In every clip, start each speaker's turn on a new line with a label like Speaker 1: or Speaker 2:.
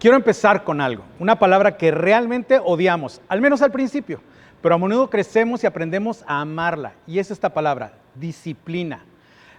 Speaker 1: Quiero empezar con algo, una palabra que realmente odiamos, al menos al principio, pero a menudo crecemos y aprendemos a amarla, y es esta palabra, disciplina.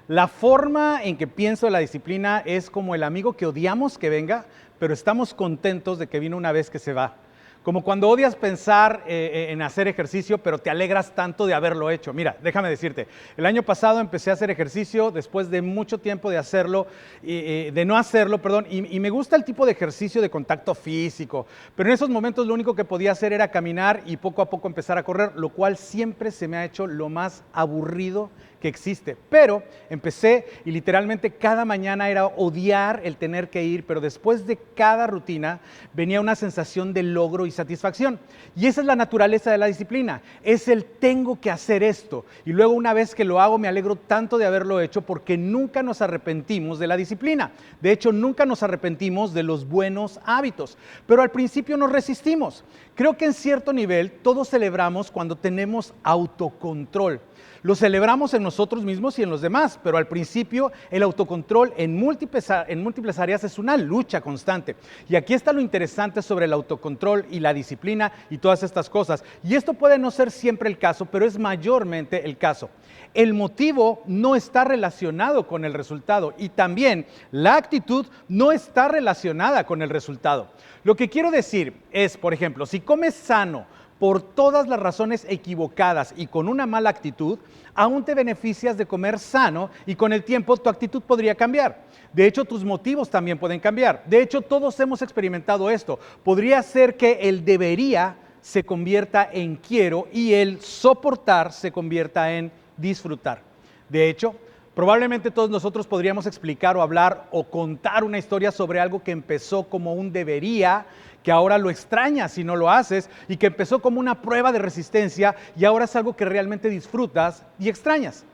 Speaker 1: La forma en que pienso de la disciplina es como el amigo que odiamos que venga, pero estamos contentos de que vino una vez que se va. Como cuando odias pensar en hacer ejercicio, pero te alegras tanto de haberlo hecho. Mira, déjame decirte, el año pasado empecé a hacer ejercicio después de mucho tiempo de hacerlo, de no hacerlo, perdón, y me gusta el tipo de ejercicio de contacto físico, pero en esos momentos lo único que podía hacer era caminar y poco a poco empezar a correr, lo cual siempre se me ha hecho lo más aburrido que existe. Pero empecé y literalmente cada mañana era odiar el tener que ir, pero después de cada rutina venía una sensación de logro y satisfacción. Y esa es la naturaleza de la disciplina, es el tengo que hacer esto. Y luego una vez que lo hago me alegro tanto de haberlo hecho porque nunca nos arrepentimos de la disciplina. De hecho, nunca nos arrepentimos de los buenos hábitos. Pero al principio nos resistimos. Creo que en cierto nivel todos celebramos cuando tenemos autocontrol. Lo celebramos en nosotros mismos y en los demás, pero al principio el autocontrol en múltiples áreas es una lucha constante. Y aquí está lo interesante sobre el autocontrol y la disciplina y todas estas cosas. Y esto puede no ser siempre el caso, pero es mayormente el caso. El motivo no está relacionado con el resultado y también la actitud no está relacionada con el resultado. Lo que quiero decir es, por ejemplo, si comes sano, por todas las razones equivocadas y con una mala actitud, aún te beneficias de comer sano y con el tiempo tu actitud podría cambiar. De hecho, tus motivos también pueden cambiar. De hecho, todos hemos experimentado esto. Podría ser que el debería se convierta en quiero y el soportar se convierta en disfrutar. De hecho, probablemente todos nosotros podríamos explicar o hablar o contar una historia sobre algo que empezó como un debería, que ahora lo extrañas si no lo haces, y que empezó como una prueba de resistencia y ahora es algo que realmente disfrutas y extrañas.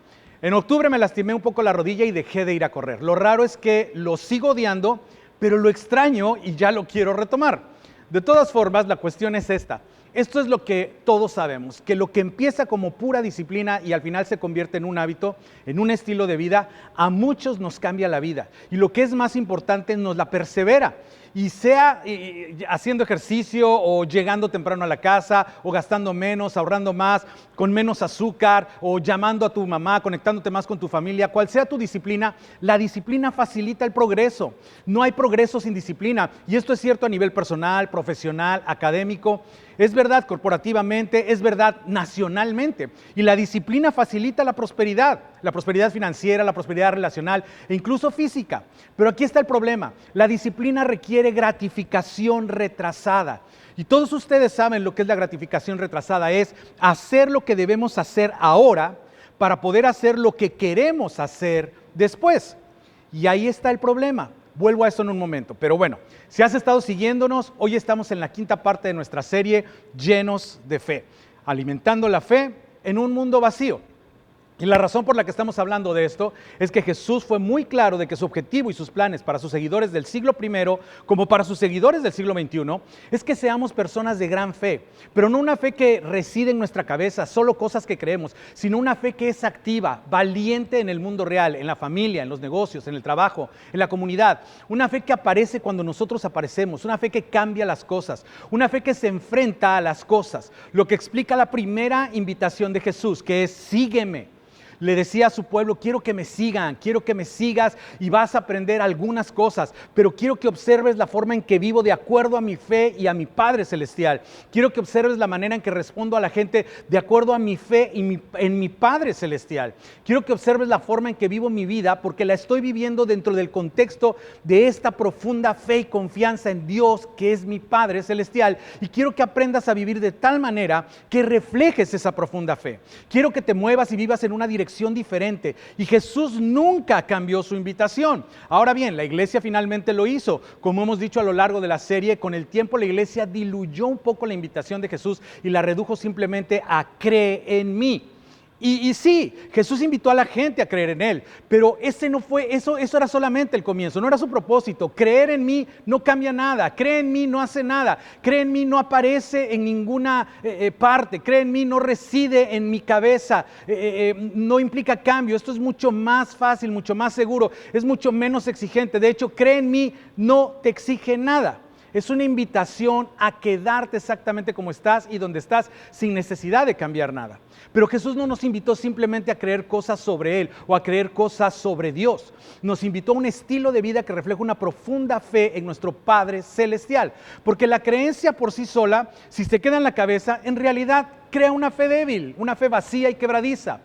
Speaker 1: En octubre me lastimé un poco la rodilla y dejé de ir a correr. Lo raro es que lo sigo odiando, pero lo extraño y ya lo quiero retomar. De todas formas, la cuestión es esta. Esto es lo que todos sabemos, que lo que empieza como pura disciplina y al final se convierte en un hábito, en un estilo de vida, a muchos nos cambia la vida. Y lo que es más importante, nos la persevera. Y sea haciendo ejercicio o llegando temprano a la casa o gastando menos, ahorrando más, con menos azúcar o llamando a tu mamá, conectándote más con tu familia, cual sea tu disciplina, la disciplina facilita el progreso. No hay progreso sin disciplina y esto es cierto a nivel personal, profesional, académico. Es verdad corporativamente, es verdad nacionalmente. Y la disciplina facilita la prosperidad financiera, la prosperidad relacional e incluso física. Pero aquí está el problema. La disciplina requiere gratificación retrasada. Y todos ustedes saben lo que es la gratificación retrasada. Es hacer lo que debemos hacer ahora para poder hacer lo que queremos hacer después. Y ahí está el problema. Vuelvo a eso en un momento, pero bueno, si has estado siguiéndonos, hoy estamos en la quinta parte de nuestra serie Llenos de Fe, alimentando la fe en un mundo vacío. Y la razón por la que estamos hablando de esto es que Jesús fue muy claro de que su objetivo y sus planes para sus seguidores del siglo I, como para sus seguidores del siglo XXI, es que seamos personas de gran fe, pero no una fe que reside en nuestra cabeza, solo cosas que creemos, sino una fe que es activa, valiente en el mundo real, en la familia, en los negocios, en el trabajo, en la comunidad. Una fe que aparece cuando nosotros aparecemos, una fe que cambia las cosas, una fe que se enfrenta a las cosas, lo que explica la primera invitación de Jesús, que es sígueme. Le decía a su pueblo, quiero que me sigan, quiero que me sigas y vas a aprender algunas cosas, pero quiero que observes la forma en que vivo de acuerdo a mi fe y a mi Padre Celestial. Quiero que observes la manera en que respondo a la gente de acuerdo a mi fe y en mi Padre Celestial. Quiero que observes la forma en que vivo mi vida porque la estoy viviendo dentro del contexto de esta profunda fe y confianza en Dios que es mi Padre Celestial. Y quiero que aprendas a vivir de tal manera que reflejes esa profunda fe. Quiero que te muevas y vivas en una dirección diferente. Y Jesús nunca cambió su invitación. Ahora bien, la iglesia finalmente lo hizo. Como hemos dicho a lo largo de la serie, con el tiempo la iglesia diluyó un poco la invitación de Jesús y la redujo simplemente a cree en mí. Y sí, Jesús invitó a la gente a creer en Él, pero eso era solamente el comienzo, no era su propósito. Creer en mí no cambia nada, cree en mí no hace nada, cree en mí no aparece en ninguna parte, cree en mí no reside en mi cabeza, no implica cambio. Esto es mucho más fácil, mucho más seguro, es mucho menos exigente. De hecho, cree en mí no te exige nada. es una invitación a quedarte exactamente como estás y donde estás sin necesidad de cambiar nada. Pero Jesús no nos invitó simplemente a creer cosas sobre Él o a creer cosas sobre Dios. Nos invitó a un estilo de vida que refleja una profunda fe en nuestro Padre Celestial. Porque la creencia por sí sola, si se queda en la cabeza, en realidad crea una fe débil, una fe vacía y quebradiza.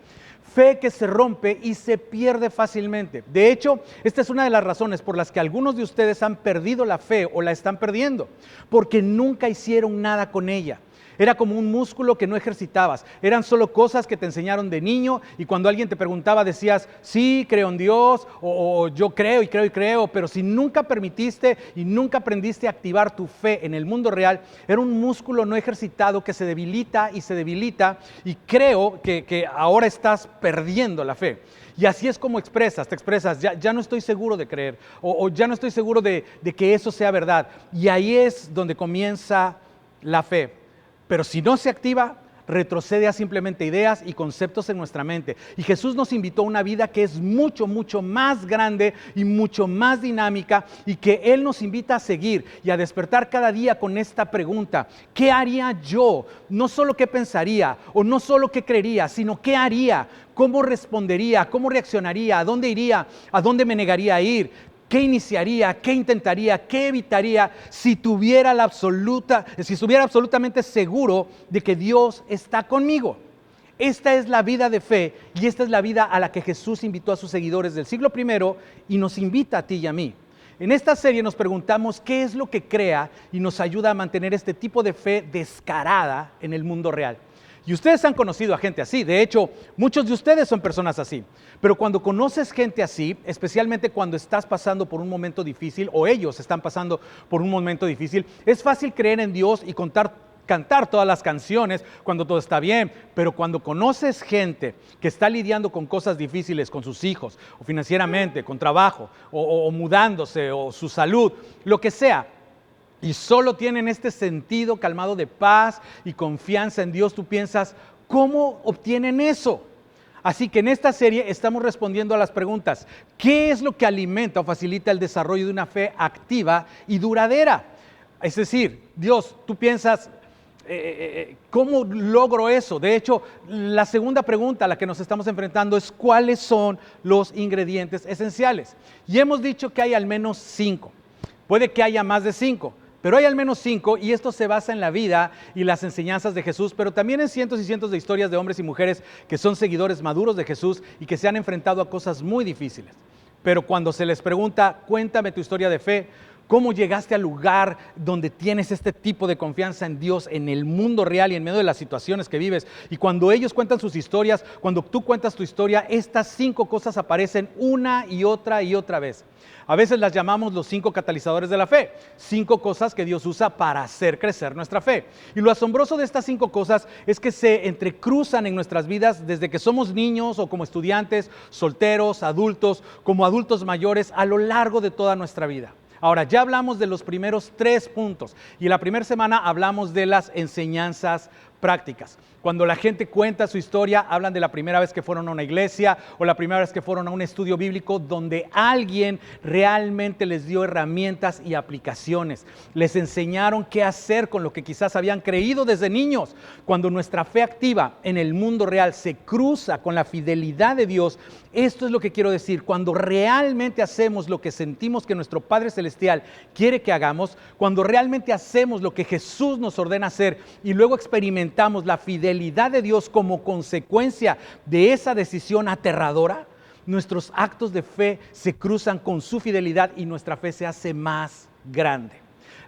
Speaker 1: Fe que se rompe y se pierde fácilmente. De hecho, esta es una de las razones por las que algunos de ustedes han perdido la fe o la están perdiendo, porque nunca hicieron nada con ella. Era como un músculo que no ejercitabas. Eran solo cosas que te enseñaron de niño y cuando alguien te preguntaba decías, sí, creo en Dios, o yo creo y creo y creo, pero si nunca permitiste y nunca aprendiste a activar tu fe en el mundo real, era un músculo no ejercitado que se debilita y creo que ahora estás perdiendo la fe. Y así es como te expresas, ya no estoy seguro de creer o ya no estoy seguro de que eso sea verdad. Y ahí es donde comienza la fe. Pero si no se activa, retrocede a simplemente ideas y conceptos en nuestra mente. Y Jesús nos invitó a una vida que es mucho, mucho más grande y mucho más dinámica y que Él nos invita a seguir y a despertar cada día con esta pregunta. ¿Qué haría yo? No solo qué pensaría o no solo qué creería, sino qué haría, cómo respondería, cómo reaccionaría, a dónde iría, a dónde me negaría a ir. ¿Qué iniciaría? ¿Qué intentaría? ¿Qué evitaría si estuviera absolutamente seguro de que Dios está conmigo? Esta es la vida de fe y esta es la vida a la que Jesús invitó a sus seguidores del siglo I y nos invita a ti y a mí. En esta serie nos preguntamos qué es lo que crea y nos ayuda a mantener este tipo de fe descarada en el mundo real. Y ustedes han conocido a gente así, de hecho, muchos de ustedes son personas así. Pero cuando conoces gente así, especialmente cuando estás pasando por un momento difícil o ellos están pasando por un momento difícil, es fácil creer en Dios y cantar todas las canciones cuando todo está bien, pero cuando conoces gente que está lidiando con cosas difíciles con sus hijos, o financieramente, con trabajo, o mudándose, o su salud, lo que sea, y solo tienen este sentido calmado de paz y confianza en Dios, tú piensas, ¿cómo obtienen eso? Así que en esta serie estamos respondiendo a las preguntas, ¿qué es lo que alimenta o facilita el desarrollo de una fe activa y duradera? Es decir, Dios, tú piensas, ¿cómo logro eso? De hecho, la segunda pregunta a la que nos estamos enfrentando es ¿cuáles son los ingredientes esenciales? Y hemos dicho que hay al menos 5, puede que haya más de 5. Pero hay al menos 5 y esto se basa en la vida y las enseñanzas de Jesús, pero también en cientos y cientos de historias de hombres y mujeres que son seguidores maduros de Jesús y que se han enfrentado a cosas muy difíciles. Pero cuando se les pregunta, cuéntame tu historia de fe, ¿cómo llegaste al lugar donde tienes este tipo de confianza en Dios, en el mundo real y en medio de las situaciones que vives? Y cuando ellos cuentan sus historias, cuando tú cuentas tu historia, estas 5 cosas aparecen una y otra vez. A veces las llamamos los 5 catalizadores de la fe, 5 cosas que Dios usa para hacer crecer nuestra fe. Y lo asombroso de estas 5 cosas es que se entrecruzan en nuestras vidas desde que somos niños o como estudiantes, solteros, adultos, como adultos mayores, a lo largo de toda nuestra vida. Ahora, ya hablamos de los primeros 3 puntos y la primera semana hablamos de las enseñanzas prácticas. Cuando la gente cuenta su historia, hablan de la primera vez que fueron a una iglesia o la primera vez que fueron a un estudio bíblico donde alguien realmente les dio herramientas y aplicaciones. Les enseñaron qué hacer con lo que quizás habían creído desde niños. Cuando nuestra fe activa en el mundo real se cruza con la fidelidad de Dios, esto es lo que quiero decir. Cuando realmente hacemos lo que sentimos que nuestro Padre Celestial quiere que hagamos, cuando realmente hacemos lo que Jesús nos ordena hacer y luego experimentamos la fidelidad de Dios como consecuencia de esa decisión aterradora, nuestros actos de fe se cruzan con su fidelidad y nuestra fe se hace más grande.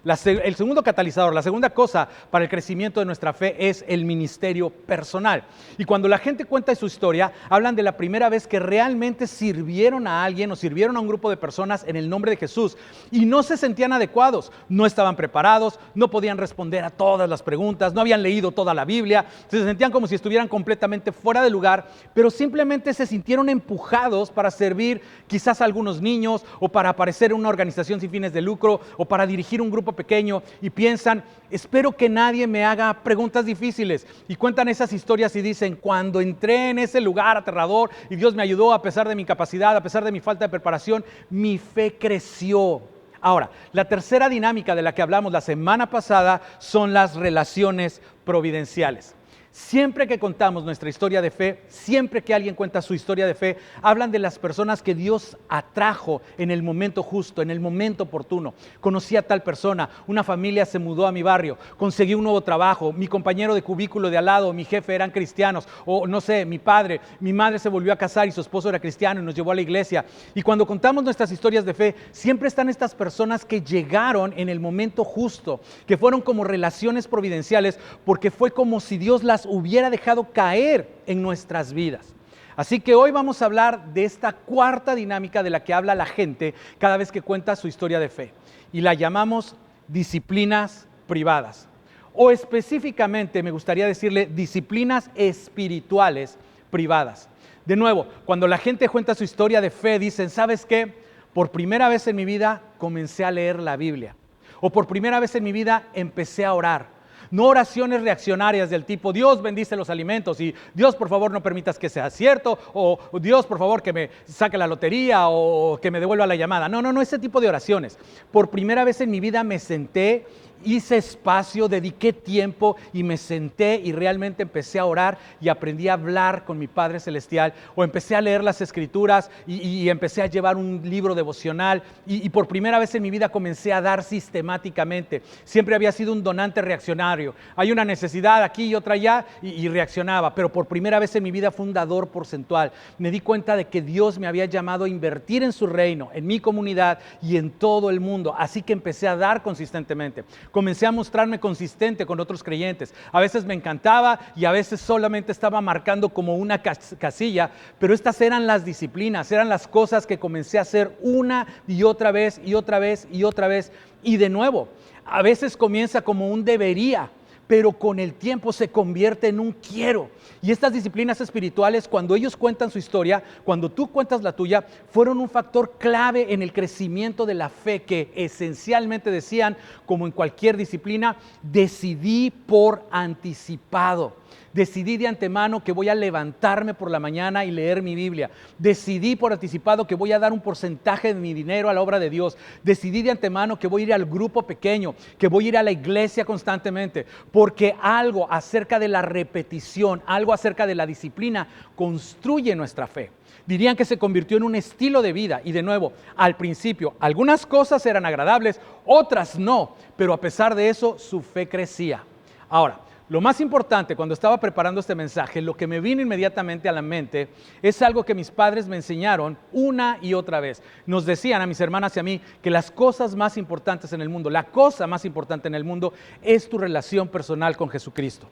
Speaker 1: El segundo catalizador, la segunda cosa para el crecimiento de nuestra fe es el ministerio personal. Y cuando la gente cuenta su historia, hablan de la primera vez que realmente sirvieron a alguien o sirvieron a un grupo de personas en el nombre de Jesús y no se sentían adecuados, no estaban preparados, no podían responder a todas las preguntas, no habían leído toda la Biblia, se sentían como si estuvieran completamente fuera de lugar, pero simplemente se sintieron empujados para servir quizás a algunos niños o para aparecer en una organización sin fines de lucro o para dirigir un grupo pequeño y piensan, espero que nadie me haga preguntas difíciles, y cuentan esas historias y dicen, cuando entré en ese lugar aterrador y Dios me ayudó a pesar de mi incapacidad, a pesar de mi falta de preparación, mi fe creció. Ahora, la tercera dinámica de la que hablamos la semana pasada son las relaciones providenciales. Siempre que contamos nuestra historia de fe, siempre que alguien cuenta su historia de fe, hablan de las personas que Dios atrajo en el momento justo, en el momento oportuno. Conocí a tal persona, una familia se mudó a mi barrio, conseguí un nuevo trabajo, mi compañero de cubículo de al lado, mi jefe eran cristianos, o no sé, mi madre se volvió a casar y su esposo era cristiano y nos llevó a la iglesia. Y cuando contamos nuestras historias de fe, siempre están estas personas que llegaron en el momento justo, que fueron como relaciones providenciales, porque fue como si Dios las hubiera dejado caer en nuestras vidas. Así que hoy vamos a hablar de esta cuarta dinámica de la que habla la gente cada vez que cuenta su historia de fe. Y la llamamos disciplinas privadas. O específicamente me gustaría decirle disciplinas espirituales privadas. De nuevo, cuando la gente cuenta su historia de fe, dicen, ¿sabes qué? Por primera vez en mi vida comencé a leer la Biblia. O por primera vez en mi vida empecé a orar. No oraciones reaccionarias del tipo, Dios bendice los alimentos y Dios por favor no permitas que sea cierto, o Dios por favor que me saque la lotería o que me devuelva la llamada. No, ese tipo de oraciones. Por primera vez en mi vida me senté, hice espacio, dediqué tiempo y me senté y realmente empecé a orar y aprendí a hablar con mi Padre Celestial, o empecé a leer las Escrituras y empecé a llevar un libro devocional y por primera vez en mi vida comencé a dar sistemáticamente. Siempre había sido un donante reaccionario. Hay una necesidad aquí y otra allá y reaccionaba, pero por primera vez en mi vida fue un dador porcentual. Me di cuenta de que Dios me había llamado a invertir en su reino, en mi comunidad y en todo el mundo, así que empecé a dar consistentemente. Comencé a mostrarme consistente con otros creyentes. A veces me encantaba y a veces solamente estaba marcando como una casilla, pero estas eran las disciplinas, eran las cosas que comencé a hacer una y otra vez y otra vez y otra vez. Y de nuevo, a veces comienza como un debería, pero con el tiempo se convierte en un quiero. Y estas disciplinas espirituales, cuando ellos cuentan su historia, cuando tú cuentas la tuya, fueron un factor clave en el crecimiento de la fe, que esencialmente decían, como en cualquier disciplina, decidí por anticipado. Decidí de antemano que voy a levantarme por la mañana y leer mi Biblia. Decidí por anticipado que voy a dar un porcentaje de mi dinero a la obra de Dios. Decidí de antemano que voy a ir al grupo pequeño, que voy a ir a la iglesia constantemente, porque algo acerca de la repetición, algo acerca de la disciplina construye nuestra fe. Dirían que se convirtió en un estilo de vida. Y de nuevo, al principio, algunas cosas eran agradables, otras no, pero a pesar de eso, su fe crecía. Ahora, lo más importante cuando estaba preparando este mensaje, lo que me vino inmediatamente a la mente es algo que mis padres me enseñaron una y otra vez. Nos decían a mis hermanas y a mí que las cosas más importantes en el mundo, la cosa más importante en el mundo es tu relación personal con Jesucristo.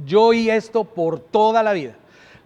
Speaker 1: Yo oí esto por toda la vida.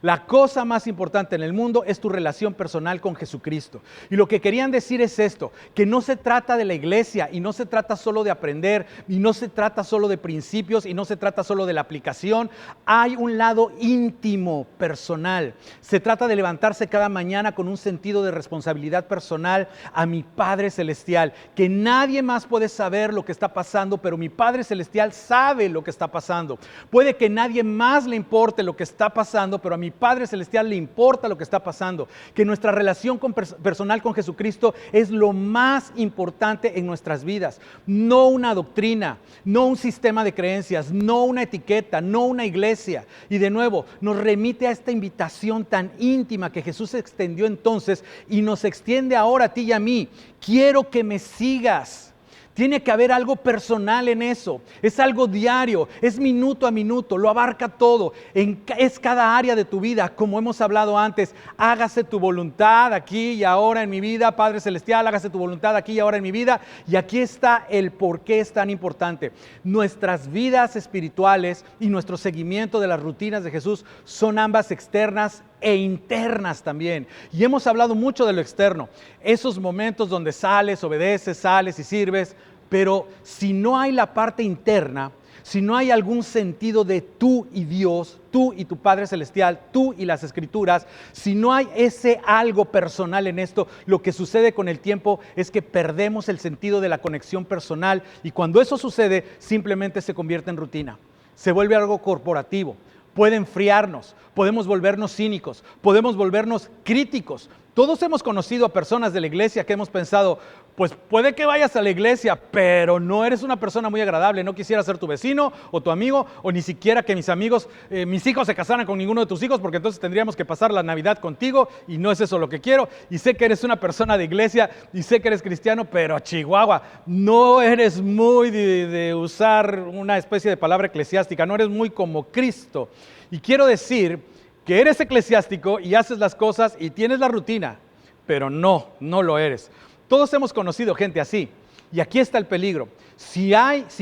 Speaker 1: La cosa más importante en el mundo es tu relación personal con Jesucristo. Y lo que querían decir es esto, que no se trata de la iglesia y no se trata solo de aprender y no se trata solo de principios y no se trata solo de la aplicación. Hay un lado íntimo, personal. Se trata de levantarse cada mañana con un sentido de responsabilidad personal a mi Padre Celestial, que nadie más puede saber lo que está pasando, pero mi Padre Celestial sabe lo que está pasando. Puede que nadie más le importe lo que está pasando, pero a mi Padre Celestial le importa lo que está pasando, que nuestra relación personal con Jesucristo es lo más importante en nuestras vidas, no una doctrina, no un sistema de creencias, no una etiqueta, no una iglesia. Y de nuevo, nos remite a esta invitación tan íntima que Jesús extendió entonces y nos extiende ahora a ti y a mí. Quiero que me sigas. Tiene que haber algo personal en eso, es algo diario, es minuto a minuto, lo abarca todo, es cada área de tu vida, como hemos hablado antes. Hágase tu voluntad aquí y ahora en mi vida, Padre Celestial, hágase tu voluntad aquí y ahora en mi vida. Y aquí está el por qué es tan importante. Nuestras vidas espirituales y nuestro seguimiento de las rutinas de Jesús son ambas externas e internas también. Y hemos hablado mucho de lo externo, esos momentos donde sales, obedeces, sales y sirves, pero si no hay la parte interna, si no hay algún sentido de tú y Dios, tú y tu Padre Celestial, tú y las Escrituras, si no hay ese algo personal en esto, lo que sucede con el tiempo es que perdemos el sentido de la conexión personal, y cuando eso sucede, simplemente se convierte en rutina, se vuelve algo corporativo. Puede enfriarnos, podemos volvernos cínicos, podemos volvernos críticos, Todos hemos conocido a personas de la iglesia que hemos pensado, pues puede que vayas a la iglesia, pero no eres una persona muy agradable, no quisiera ser tu vecino o tu amigo, o ni siquiera que mis hijos se casaran con ninguno de tus hijos, porque entonces tendríamos que pasar la Navidad contigo, y no es eso lo que quiero, y sé que eres una persona de iglesia, y sé que eres cristiano, pero Chihuahua, no eres muy de usar una especie de palabra eclesiástica, no eres muy como Cristo. Y quiero decir que eres eclesiástico y haces las cosas y tienes la rutina, pero no lo eres. Todos hemos conocido gente así, y aquí está el peligro. Si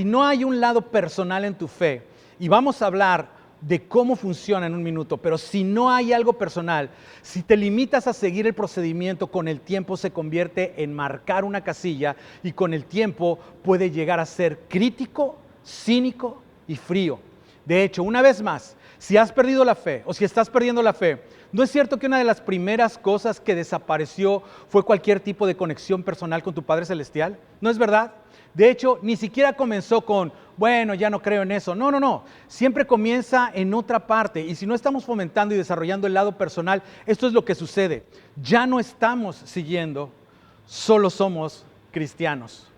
Speaker 1: no hay un lado personal en tu fe, y vamos a hablar de cómo funciona en un minuto, pero si no hay algo personal, si te limitas a seguir el procedimiento, con el tiempo se convierte en marcar una casilla, y con el tiempo puede llegar a ser crítico, cínico y frío. De hecho, una vez más, si has perdido la fe o si estás perdiendo la fe, ¿no es cierto que una de las primeras cosas que desapareció fue cualquier tipo de conexión personal con tu Padre Celestial? ¿No es verdad? De hecho, ni siquiera comenzó con, bueno, ya no creo en eso. No. Siempre comienza en otra parte. Y si no estamos fomentando y desarrollando el lado personal, esto es lo que sucede. Ya no estamos siguiendo, solo somos cristianos.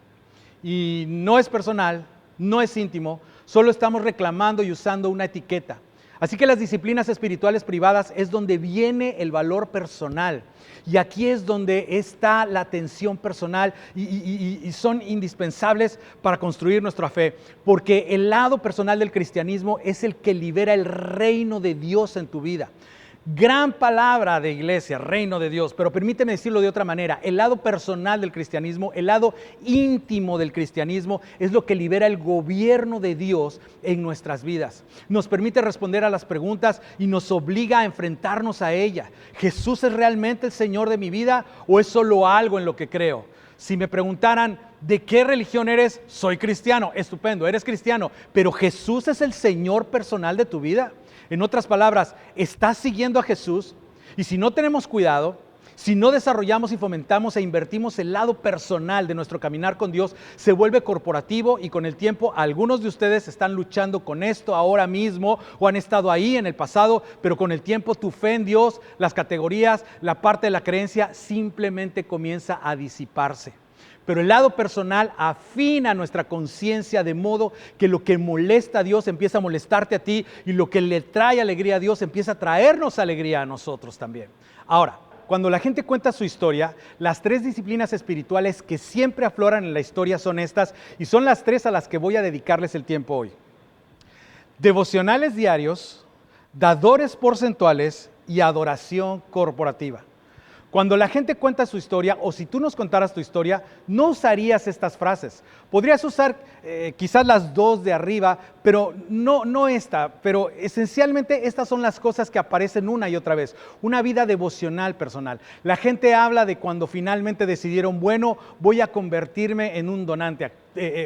Speaker 1: Y no es personal, no es íntimo, solo estamos reclamando y usando una etiqueta. Así que las disciplinas espirituales privadas es donde viene el valor personal. Y aquí es donde está la atención personal y son indispensables para construir nuestra fe. Porque el lado personal del cristianismo es el que libera el reino de Dios en tu vida. Gran palabra de iglesia, reino de Dios, pero permíteme decirlo de otra manera. El lado personal del cristianismo, el lado íntimo del cristianismo es lo que libera el gobierno de Dios en nuestras vidas. Nos permite responder a las preguntas y nos obliga a enfrentarnos a ella. ¿Jesús es realmente el Señor de mi vida o es solo algo en lo que creo? Si me preguntaran, ¿de qué religión eres? Soy cristiano. Estupendo, eres cristiano, pero ¿Jesús es el Señor personal de tu vida? En otras palabras, ¿estás siguiendo a Jesús? Y si no tenemos cuidado, si no desarrollamos y fomentamos e invertimos el lado personal de nuestro caminar con Dios, se vuelve corporativo, y con el tiempo algunos de ustedes están luchando con esto ahora mismo o han estado ahí en el pasado, pero con el tiempo tu fe en Dios, las categorías, la parte de la creencia simplemente comienza a disiparse. Pero el lado personal afina nuestra conciencia de modo que lo que molesta a Dios empieza a molestarte a ti, y lo que le trae alegría a Dios empieza a traernos alegría a nosotros también. Ahora, cuando la gente cuenta su historia, las 3 disciplinas espirituales que siempre afloran en la historia son estas, y son las 3 a las que voy a dedicarles el tiempo hoy. Devocionales diarios, dadores porcentuales y adoración corporativa. Cuando la gente cuenta su historia, o si tú nos contaras tu historia, no usarías estas frases. Podrías usar quizás las 2 de arriba, pero no esta. Pero esencialmente estas son las cosas que aparecen una y otra vez. Una vida devocional personal. La gente habla de cuando finalmente decidieron, bueno, voy a convertirme en un donante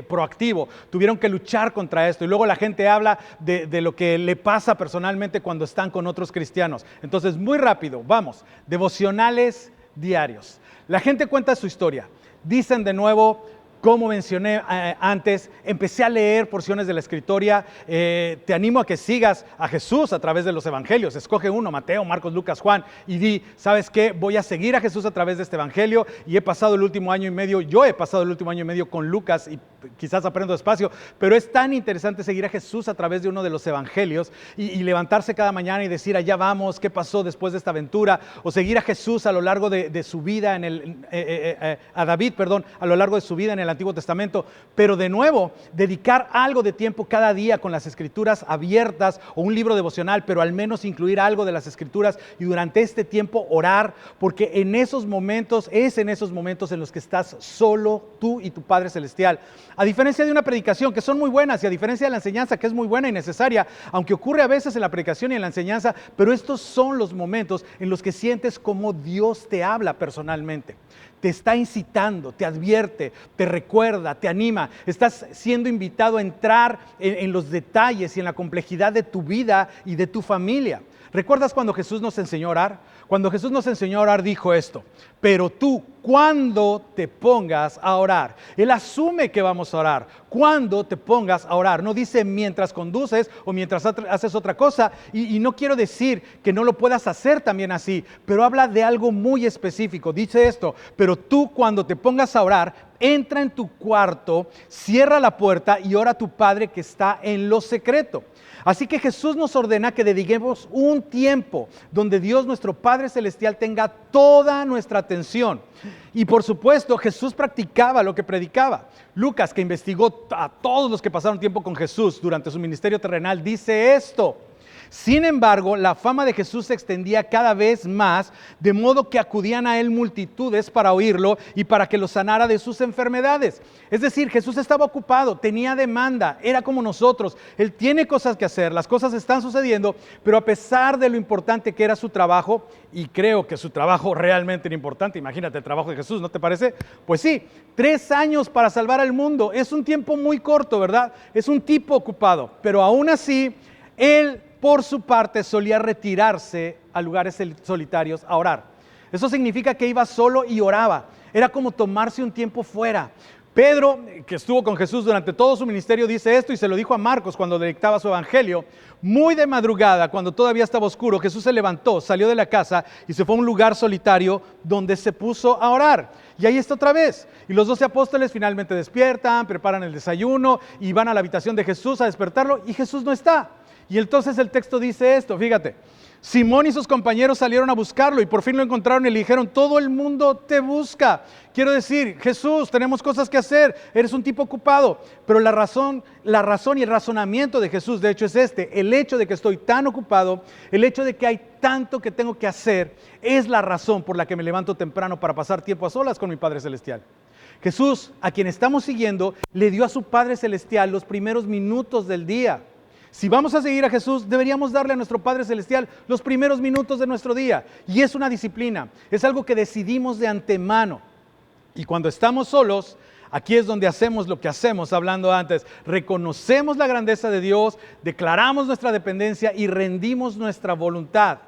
Speaker 1: proactivo. Tuvieron que luchar contra esto. Y luego la gente habla de lo que le pasa personalmente cuando están con otros cristianos. Entonces, muy rápido, vamos. Devocionales diarios. La gente cuenta su historia. Dicen de nuevo, como mencioné antes, empecé a leer porciones de la Escritura. Te animo a que sigas a Jesús a través de los evangelios. Escoge uno, Mateo, Marcos, Lucas, Juan, y di, ¿sabes qué? Voy a seguir a Jesús a través de este evangelio, y yo he pasado el último año y medio con Lucas, y quizás aprendo despacio, pero es tan interesante seguir a Jesús a través de uno de los evangelios y levantarse cada mañana y decir, allá vamos, ¿qué pasó después de esta aventura? O seguir a Jesús a lo largo de su vida, a David, a lo largo de su vida en el Antiguo Testamento. Pero de nuevo, dedicar algo de tiempo cada día con las Escrituras abiertas, o un libro devocional, pero al menos incluir algo de las Escrituras, y durante este tiempo orar, porque en esos momentos en los que estás solo tú y tu Padre Celestial. A diferencia de una predicación, que son muy buenas, y a diferencia de la enseñanza, que es muy buena y necesaria, aunque ocurre a veces en la predicación y en la enseñanza, pero estos son los momentos en los que sientes cómo Dios te habla personalmente. Te está incitando, te advierte, te recuerda, te anima. Estás siendo invitado a entrar en los detalles y en la complejidad de tu vida y de tu familia. ¿Recuerdas cuando Jesús nos enseñó a orar? Cuando Jesús nos enseñó a orar, dijo esto: pero tú, cuando te pongas a orar. Él asume que vamos a orar. Cuando te pongas a orar. No dice mientras conduces o mientras haces otra cosa. Y no quiero decir que no lo puedas hacer también así, pero habla de algo muy específico. Dice esto: pero tú cuando te pongas a orar, entra en tu cuarto, cierra la puerta y ora a tu Padre que está en lo secreto. Así que Jesús nos ordena que dediquemos un tiempo donde Dios, nuestro Padre Celestial, tenga toda nuestra atención. Y por supuesto, Jesús practicaba lo que predicaba. Lucas, que investigó a todos los que pasaron tiempo con Jesús durante su ministerio terrenal, dice esto: sin embargo, la fama de Jesús se extendía cada vez más, de modo que acudían a él multitudes para oírlo y para que lo sanara de sus enfermedades. Es decir, Jesús estaba ocupado, tenía demanda, era como nosotros. Él tiene cosas que hacer, las cosas están sucediendo, pero a pesar de lo importante que era su trabajo, y creo que su trabajo realmente era importante, imagínate el trabajo de Jesús, ¿no te parece? Pues sí, 3 años para salvar al mundo, es un tiempo muy corto, ¿verdad? Es un tipo ocupado, pero aún así, él por su parte solía retirarse a lugares solitarios a orar. Eso significa que iba solo y oraba. Era como tomarse un tiempo fuera. Pedro, que estuvo con Jesús durante todo su ministerio, dice esto y se lo dijo a Marcos cuando le dictaba su evangelio. Muy de madrugada, cuando todavía estaba oscuro, Jesús se levantó, salió de la casa y se fue a un lugar solitario donde se puso a orar. Y ahí está otra vez. Y los 12 apóstoles finalmente despiertan, preparan el desayuno y van a la habitación de Jesús a despertarlo y Jesús no está. Y entonces el texto dice esto, fíjate: Simón y sus compañeros salieron a buscarlo y por fin lo encontraron y le dijeron: todo el mundo te busca. Quiero decir, Jesús, tenemos cosas que hacer, eres un tipo ocupado. Pero la razón y el razonamiento de Jesús, de hecho, es este: el hecho de que estoy tan ocupado, el hecho de que hay tanto que tengo que hacer, es la razón por la que me levanto temprano para pasar tiempo a solas con mi Padre Celestial. Jesús, a quien estamos siguiendo, le dio a su Padre Celestial los primeros minutos del día. Si vamos a seguir a Jesús, deberíamos darle a nuestro Padre Celestial los primeros minutos de nuestro día. Y es una disciplina, es algo que decidimos de antemano. Y cuando estamos solos, aquí es donde hacemos lo que hacemos hablando antes. Reconocemos la grandeza de Dios, declaramos nuestra dependencia y rendimos nuestra voluntad.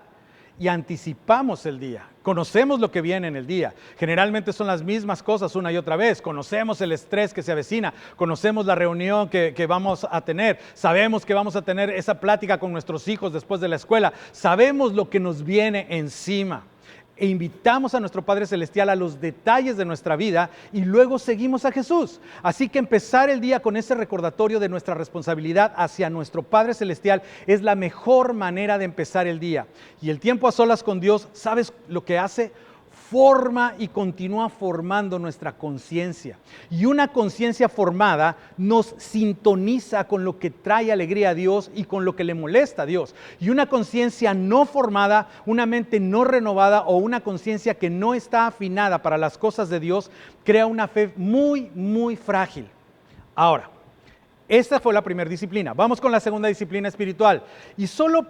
Speaker 1: Y anticipamos el día, conocemos lo que viene en el día. Generalmente son las mismas cosas una y otra vez. Conocemos el estrés que se avecina, conocemos la reunión que vamos a tener, sabemos que vamos a tener esa plática con nuestros hijos después de la escuela, sabemos lo que nos viene encima. E invitamos a nuestro Padre Celestial a los detalles de nuestra vida y luego seguimos a Jesús. Así que empezar el día con ese recordatorio de nuestra responsabilidad hacia nuestro Padre Celestial es la mejor manera de empezar el día. Y el tiempo a solas con Dios, ¿sabes lo que hace? Forma y continúa formando nuestra conciencia. Y una conciencia formada nos sintoniza con lo que trae alegría a Dios y con lo que le molesta a Dios. Y una conciencia no formada, una mente no renovada o una conciencia que no está afinada para las cosas de Dios, crea una fe muy, muy frágil. Ahora, esta fue la primera disciplina. Vamos con la segunda disciplina espiritual. Y solo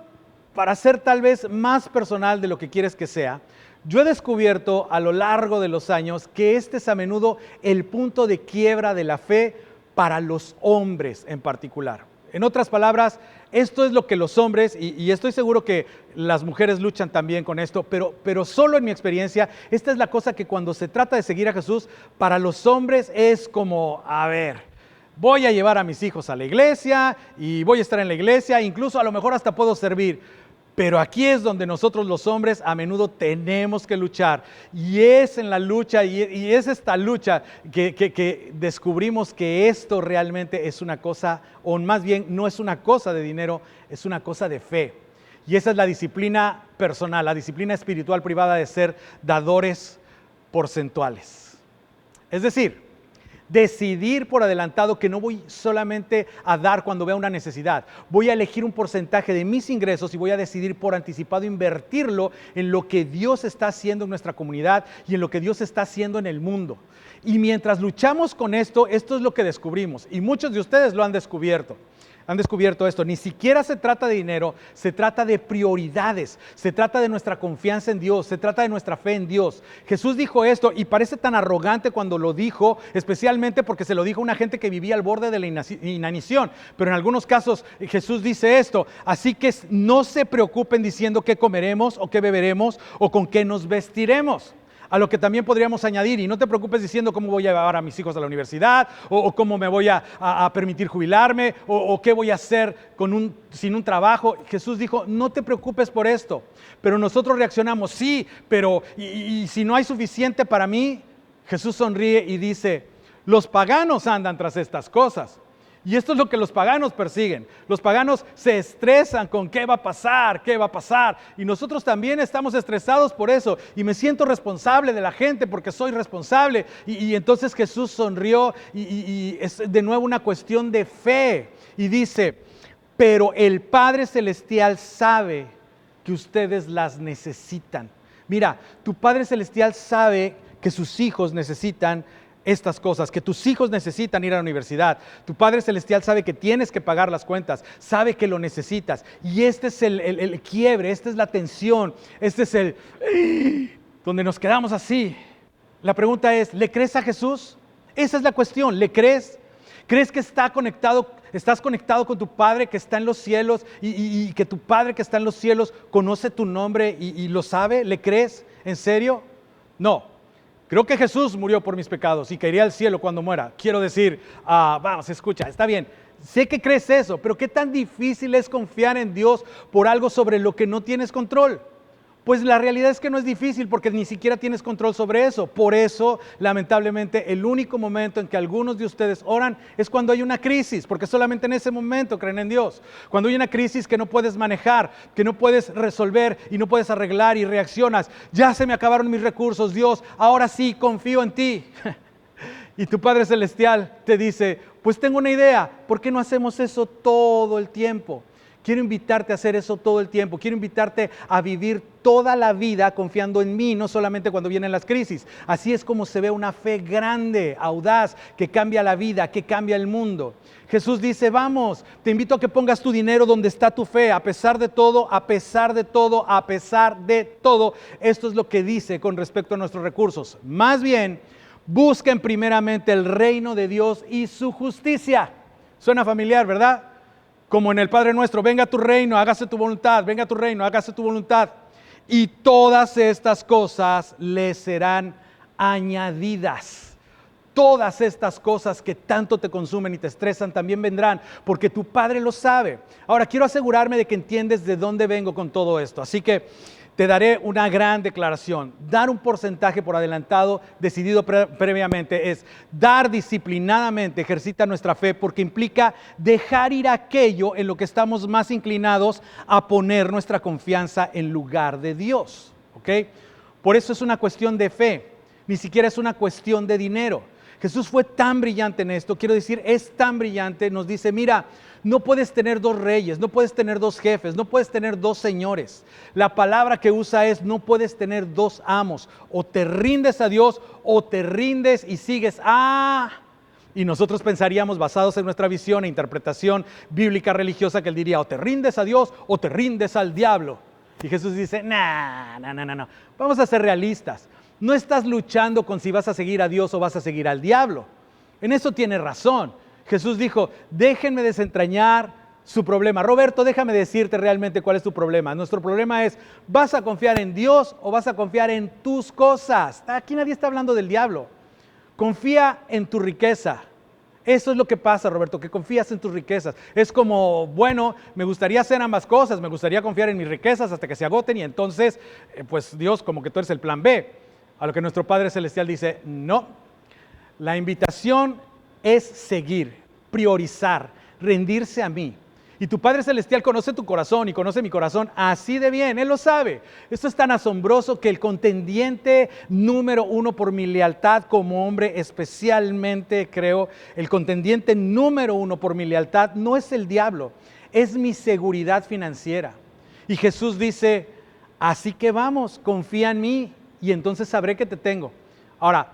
Speaker 1: para ser tal vez más personal de lo que quieres que sea, yo he descubierto a lo largo de los años que este es a menudo el punto de quiebra de la fe para los hombres en particular. En otras palabras, esto es lo que los hombres, y estoy seguro que las mujeres luchan también con esto, pero solo en mi experiencia, esta es la cosa que cuando se trata de seguir a Jesús, para los hombres es como, a ver, voy a llevar a mis hijos a la iglesia y voy a estar en la iglesia, incluso a lo mejor hasta puedo servir. Pero aquí es donde nosotros los hombres a menudo tenemos que luchar. Y es en la lucha, y es esta lucha que descubrimos que esto realmente es una cosa, o más bien no es una cosa de dinero, es una cosa de fe. Y esa es la disciplina personal, la disciplina espiritual privada de ser dadores porcentuales. Es decir, decidir por adelantado que no voy solamente a dar cuando vea una necesidad. Voy a elegir un porcentaje de mis ingresos y voy a decidir por anticipado invertirlo en lo que Dios está haciendo en nuestra comunidad y en lo que Dios está haciendo en el mundo. Y mientras luchamos con esto, esto es lo que descubrimos. Y muchos de ustedes lo han descubierto. Han descubierto esto. Ni siquiera se trata de dinero, se trata de prioridades, se trata de nuestra confianza en Dios, se trata de nuestra fe en Dios. Jesús dijo esto y parece tan arrogante cuando lo dijo, especialmente porque se lo dijo a una gente que vivía al borde de la inanición. Pero en algunos casos Jesús dice esto: así que no se preocupen diciendo qué comeremos o qué beberemos o con qué nos vestiremos. A lo que también podríamos añadir, y no te preocupes diciendo cómo voy a llevar a mis hijos a la universidad, o cómo me voy a permitir jubilarme, o qué voy a hacer sin un trabajo. Jesús dijo, no te preocupes por esto. Pero nosotros reaccionamos, sí, pero y si no hay suficiente para mí, Jesús sonríe y dice, los paganos andan tras estas cosas. Y esto es lo que los paganos persiguen. Los paganos se estresan con qué va a pasar, qué va a pasar. Y nosotros también estamos estresados por eso. Y me siento responsable de la gente porque soy responsable. Y entonces Jesús sonrió y es de nuevo una cuestión de fe. Y dice, pero el Padre Celestial sabe que ustedes las necesitan. Mira, tu Padre Celestial sabe que sus hijos necesitan estas cosas, que tus hijos necesitan ir a la universidad. Tu Padre Celestial sabe que tienes que pagar las cuentas, sabe que lo necesitas. Y este es el quiebre, esta es la tensión, este es donde nos quedamos así. La pregunta es, ¿le crees a Jesús? Esa es la cuestión, ¿le crees? ¿Crees que estás conectado con tu Padre que está en los cielos y que tu Padre que está en los cielos conoce tu nombre y lo sabe? ¿Le crees? ¿En serio? No. Creo que Jesús murió por mis pecados y caería al cielo cuando muera. Quiero decir, vamos, escucha, está bien. Sé que crees eso, pero ¿qué tan difícil es confiar en Dios por algo sobre lo que no tienes control? Pues la realidad es que no es difícil porque ni siquiera tienes control sobre eso. Por eso, lamentablemente, el único momento en que algunos de ustedes oran es cuando hay una crisis, porque solamente en ese momento creen en Dios. Cuando hay una crisis que no puedes manejar, que no puedes resolver y no puedes arreglar y reaccionas. Ya se me acabaron mis recursos, Dios, ahora sí confío en ti. Y tu Padre Celestial te dice, pues tengo una idea, ¿por qué no hacemos eso todo el tiempo? Quiero invitarte a hacer eso todo el tiempo. Quiero invitarte a vivir toda la vida confiando en mí, no solamente cuando vienen las crisis. Así es como se ve una fe grande, audaz, que cambia la vida, que cambia el mundo. Jesús dice, vamos, te invito a que pongas tu dinero donde está tu fe, a pesar de todo, a pesar de todo, a pesar de todo. Esto es lo que dice con respecto a nuestros recursos. Más bien, busquen primeramente el reino de Dios y su justicia. Suena familiar, ¿verdad? Como en el Padre Nuestro, venga tu reino, hágase tu voluntad, venga tu reino, hágase tu voluntad. Y todas estas cosas les serán añadidas. Todas estas cosas que tanto te consumen y te estresan también vendrán, porque tu Padre lo sabe. Ahora, quiero asegurarme de que entiendes de dónde vengo con todo esto. Así que te daré una gran declaración. Dar un porcentaje por adelantado, decidido previamente, es dar disciplinadamente, ejercita nuestra fe, porque implica dejar ir aquello en lo que estamos más inclinados a poner nuestra confianza en lugar de Dios. ¿Ok? Por eso es una cuestión de fe, ni siquiera es una cuestión de dinero. Jesús fue tan brillante en esto, quiero decir, es tan brillante, nos dice, mira, no puedes tener dos reyes, no puedes tener dos jefes, no puedes tener dos señores. La palabra que usa es, no puedes tener dos amos. O te rindes a Dios o te rindes y sigues. Y nosotros pensaríamos, basados en nuestra visión e interpretación bíblica religiosa, que él diría, o te rindes a Dios o te rindes al diablo. Y Jesús dice, no. Vamos a ser realistas. No estás luchando con si vas a seguir a Dios o vas a seguir al diablo. En eso tiene razón. Jesús dijo, déjenme desentrañar su problema. Roberto, déjame decirte realmente cuál es tu problema. Nuestro problema es, ¿vas a confiar en Dios o vas a confiar en tus cosas? Aquí nadie está hablando del diablo. Confía en tu riqueza. Eso es lo que pasa, Roberto, que confías en tus riquezas. Es como, bueno, me gustaría hacer ambas cosas. Me gustaría confiar en mis riquezas hasta que se agoten y entonces, pues Dios, como que tú eres el plan B. A lo que nuestro Padre Celestial dice, no. La invitación es seguir, priorizar, rendirse a mí. Y tu Padre Celestial conoce tu corazón y conoce mi corazón así de bien, Él lo sabe. Esto es tan asombroso que el contendiente número uno por mi lealtad como hombre, especialmente creo, el contendiente número uno por mi lealtad no es el diablo, es mi seguridad financiera. Y Jesús dice, así que vamos, confía en mí y entonces sabré que te tengo. Ahora,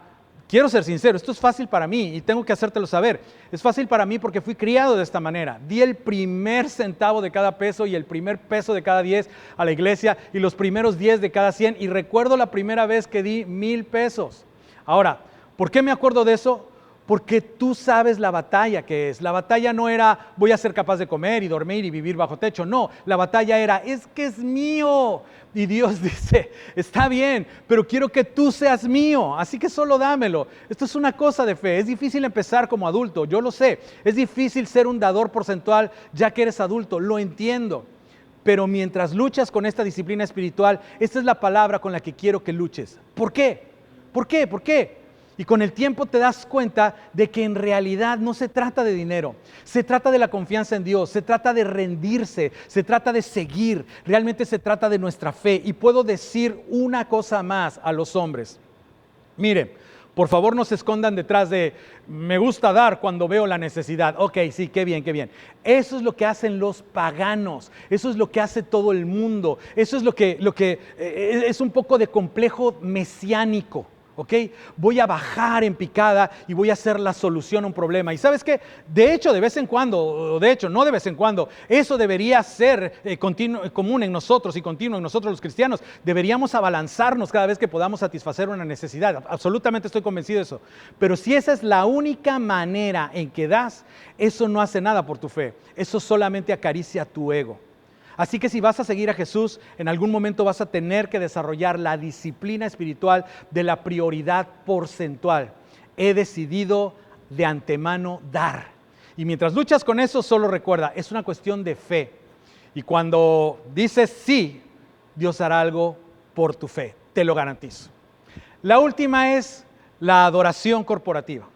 Speaker 1: quiero ser sincero, esto es fácil para mí y tengo que hacértelo saber. Es fácil para mí porque fui criado de esta manera. Di el primer centavo de cada peso y el primer peso de cada 10 a la iglesia y los primeros 10 de cada 100. Y recuerdo la primera vez que di 1,000 pesos. Ahora, ¿por qué me acuerdo de eso? Porque tú sabes la batalla que es. La batalla no era voy a ser capaz de comer y dormir y vivir bajo techo. No, la batalla era es que es mío. Y Dios dice, está bien, pero quiero que tú seas mío, así que solo dámelo. Esto es una cosa de fe. Es difícil empezar como adulto, yo lo sé. Es difícil ser un dador porcentual ya que eres adulto, lo entiendo. Pero mientras luchas con esta disciplina espiritual, esta es la palabra con la que quiero que luches. ¿Por qué? ¿Por qué? ¿Por qué? Y con el tiempo te das cuenta de que en realidad no se trata de dinero, se trata de la confianza en Dios, se trata de rendirse, se trata de seguir, realmente se trata de nuestra fe. Y puedo decir una cosa más a los hombres. Miren, por favor no se escondan detrás de me gusta dar cuando veo la necesidad. Ok, sí, qué bien, qué bien. Eso es lo que hacen los paganos, eso es lo que hace todo el mundo, eso es lo que es un poco de complejo mesiánico. ¿Ok? Voy a bajar en picada y voy a hacer la solución a un problema. Y ¿sabes qué? De hecho, de vez en cuando, o de hecho, no de vez en cuando, eso debería ser común en nosotros y continuo en nosotros los cristianos. Deberíamos abalanzarnos cada vez que podamos satisfacer una necesidad. Absolutamente estoy convencido de eso. Pero si esa es la única manera en que das, eso no hace nada por tu fe. Eso solamente acaricia tu ego. Así que si vas a seguir a Jesús, en algún momento vas a tener que desarrollar la disciplina espiritual de la prioridad porcentual. He decidido de antemano dar. Y mientras luchas con eso, solo recuerda, es una cuestión de fe. Y cuando dices sí, Dios hará algo por tu fe, te lo garantizo. La última es la adoración corporativa.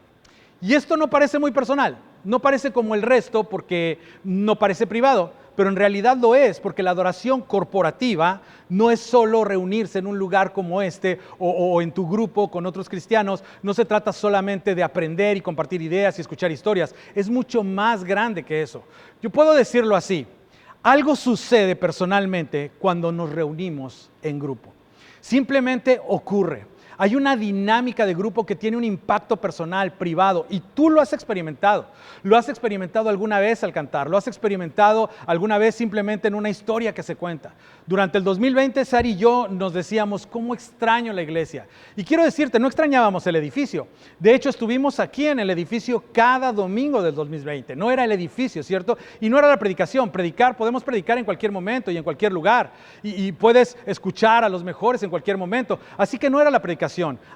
Speaker 1: Y esto no parece muy personal, no parece como el resto porque no parece privado. Pero en realidad lo es, porque la adoración corporativa no es solo reunirse en un lugar como este o en tu grupo con otros cristianos. No se trata solamente de aprender y compartir ideas y escuchar historias. Es mucho más grande que eso. Yo puedo decirlo así. Algo sucede personalmente cuando nos reunimos en grupo. Simplemente ocurre. Hay una dinámica de grupo que tiene un impacto personal, privado, y tú lo has experimentado. Lo has experimentado alguna vez al cantar, lo has experimentado alguna vez simplemente en una historia que se cuenta. Durante el 2020, Sari y yo nos decíamos, ¿cómo extraño la iglesia? Y quiero decirte, no extrañábamos el edificio. De hecho, estuvimos aquí en el edificio cada domingo del 2020. No era el edificio, ¿cierto? Y no era la predicación. Podemos predicar en cualquier momento y en cualquier lugar. Y puedes escuchar a los mejores en cualquier momento. Así que no era la predicación.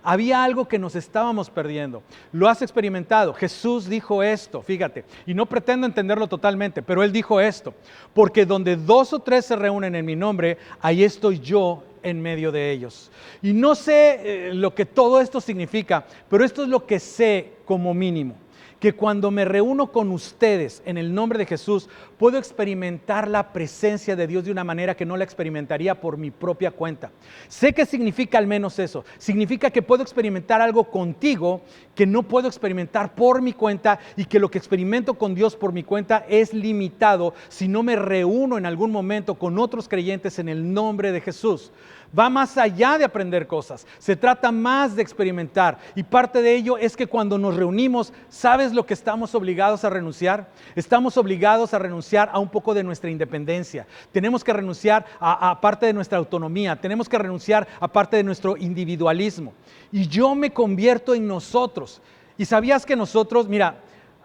Speaker 1: Había algo que nos estábamos perdiendo. Lo has experimentado. Jesús dijo esto, fíjate, y no pretendo entenderlo totalmente, pero Él dijo esto, porque donde 2 o 3 se reúnen en mi nombre, ahí estoy yo en medio de ellos. Y no sé lo que todo esto significa, pero esto es lo que sé como mínimo. Que cuando me reúno con ustedes en el nombre de Jesús, puedo experimentar la presencia de Dios de una manera que no la experimentaría por mi propia cuenta. Sé que significa al menos eso. Significa que puedo experimentar algo contigo que no puedo experimentar por mi cuenta y que lo que experimento con Dios por mi cuenta es limitado si no me reúno en algún momento con otros creyentes en el nombre de Jesús. Va más allá de aprender cosas, se trata más de experimentar y parte de ello es que cuando nos reunimos, ¿sabes lo que estamos obligados a renunciar? Estamos obligados a renunciar a un poco de nuestra independencia, tenemos que renunciar a parte de nuestra autonomía, tenemos que renunciar a parte de nuestro individualismo y yo me convierto en nosotros. Y sabías que nosotros, mira,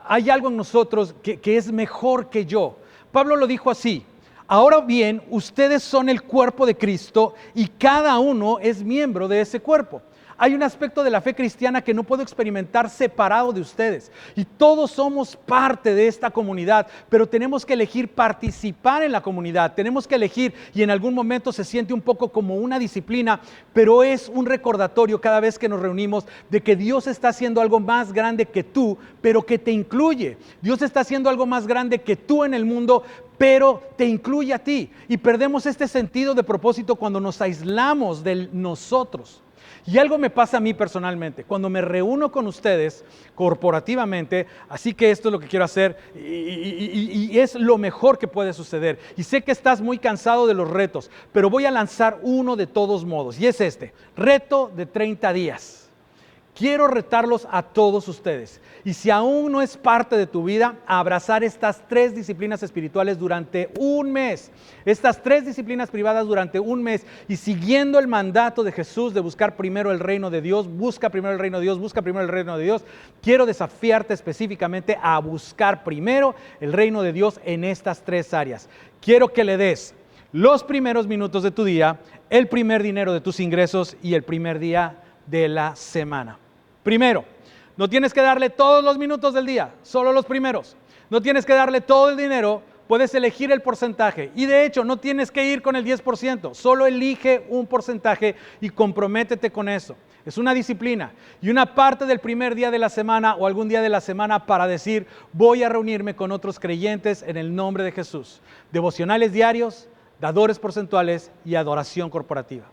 Speaker 1: hay algo en nosotros que es mejor que yo. Pablo lo dijo así. Ahora bien, ustedes son el cuerpo de Cristo y cada uno es miembro de ese cuerpo. Hay un aspecto de la fe cristiana que no puedo experimentar separado de ustedes. Y todos somos parte de esta comunidad, pero tenemos que elegir participar en la comunidad. Tenemos que elegir, y en algún momento se siente un poco como una disciplina, pero es un recordatorio cada vez que nos reunimos de que Dios está haciendo algo más grande que tú, pero que te incluye. Dios está haciendo algo más grande que tú en el mundo, pero te incluye a ti. Y perdemos este sentido de propósito cuando nos aislamos de nosotros. Y algo me pasa a mí personalmente, cuando me reúno con ustedes corporativamente, así que esto es lo que quiero hacer y es lo mejor que puede suceder. Y sé que estás muy cansado de los retos, pero voy a lanzar uno de todos modos y es este, reto de 30 días. Quiero retarlos a todos ustedes. Y si aún no es parte de tu vida, a abrazar estas 3 disciplinas espirituales durante un mes. Estas 3 disciplinas privadas durante un mes. Y siguiendo el mandato de Jesús de buscar primero el reino de Dios, busca primero el reino de Dios, busca primero el reino de Dios. Quiero desafiarte específicamente a buscar primero el reino de Dios en estas 3 áreas. Quiero que le des los primeros minutos de tu día, el primer dinero de tus ingresos y el primer día de la semana. Primero, no tienes que darle todos los minutos del día, solo los primeros. No tienes que darle todo el dinero, puedes elegir el porcentaje. Y de hecho, no tienes que ir con el 10%, solo elige un porcentaje y comprométete con eso. Es una disciplina y una parte del primer día de la semana o algún día de la semana para decir, voy a reunirme con otros creyentes en el nombre de Jesús. Devocionales diarios, dadores porcentuales y adoración corporativa.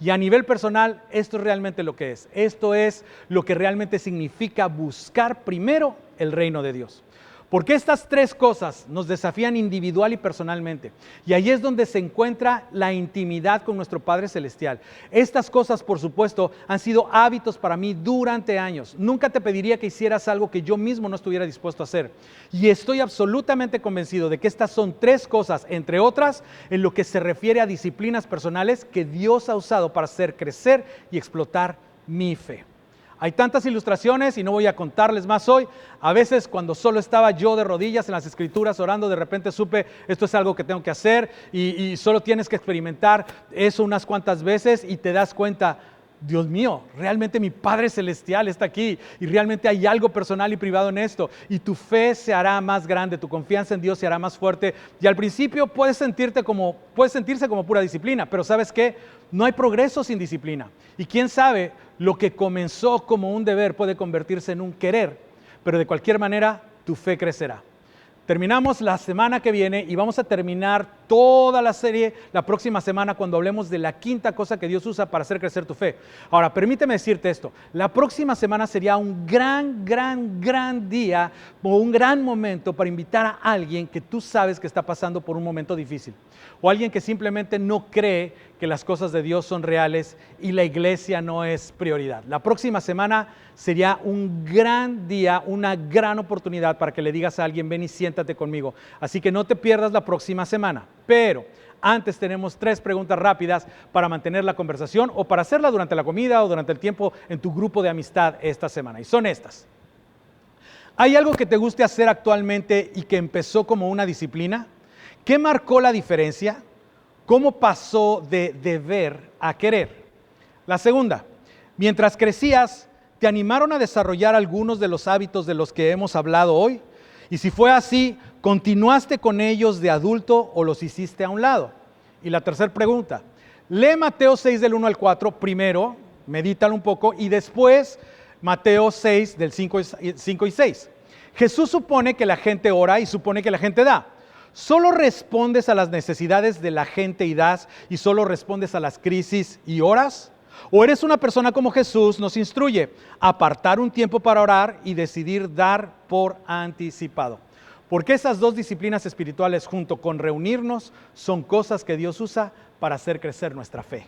Speaker 1: Y a nivel personal, esto es realmente lo que es. Esto es lo que realmente significa buscar primero el reino de Dios. Porque estas 3 cosas nos desafían individual y personalmente. Y ahí es donde se encuentra la intimidad con nuestro Padre Celestial. Estas cosas, por supuesto, han sido hábitos para mí durante años. Nunca te pediría que hicieras algo que yo mismo no estuviera dispuesto a hacer. Y estoy absolutamente convencido de que estas son 3 cosas, entre otras, en lo que se refiere a disciplinas personales que Dios ha usado para hacer crecer y explotar mi fe. Hay tantas ilustraciones y no voy a contarles más hoy. A veces cuando solo estaba yo de rodillas en las escrituras orando, de repente supe, esto es algo que tengo que hacer y solo tienes que experimentar eso unas cuantas veces y te das cuenta, Dios mío, realmente mi Padre Celestial está aquí y realmente hay algo personal y privado en esto y tu fe se hará más grande, tu confianza en Dios se hará más fuerte y al principio puedes sentirse como pura disciplina, pero ¿sabes qué? No hay progreso sin disciplina y quién sabe, lo que comenzó como un deber puede convertirse en un querer, pero de cualquier manera tu fe crecerá. Terminamos la semana que viene y vamos a terminar toda la serie la próxima semana cuando hablemos de la 5ª cosa que Dios usa para hacer crecer tu fe. Ahora, permíteme decirte esto. La próxima semana sería un gran día o un gran momento para invitar a alguien que tú sabes que está pasando por un momento difícil o alguien que simplemente no cree que las cosas de Dios son reales y la iglesia no es prioridad. La próxima semana sería un gran día, una gran oportunidad para que le digas a alguien, ven y siéntate conmigo. Así que no te pierdas la próxima semana. Pero antes tenemos 3 preguntas rápidas para mantener la conversación o para hacerla durante la comida o durante el tiempo en tu grupo de amistad esta semana. Y son estas. ¿Hay algo que te guste hacer actualmente y que empezó como una disciplina? ¿Qué marcó la diferencia? ¿Cómo pasó de deber a querer? La segunda, mientras crecías, ¿te animaron a desarrollar algunos de los hábitos de los que hemos hablado hoy? Y si fue así, ¿continuaste con ellos de adulto o los hiciste a un lado? Y la tercera pregunta, lee Mateo 6 del 1 al 4 primero, medítalo un poco, y después Mateo 6 del 5 y 6. Jesús supone que la gente ora y supone que la gente da. ¿Solo respondes a las necesidades de la gente y das y solo respondes a las crisis y oras? ¿O eres una persona como Jesús nos instruye a apartar un tiempo para orar y decidir dar por anticipado? Porque esas 2 disciplinas espirituales junto con reunirnos son cosas que Dios usa para hacer crecer nuestra fe.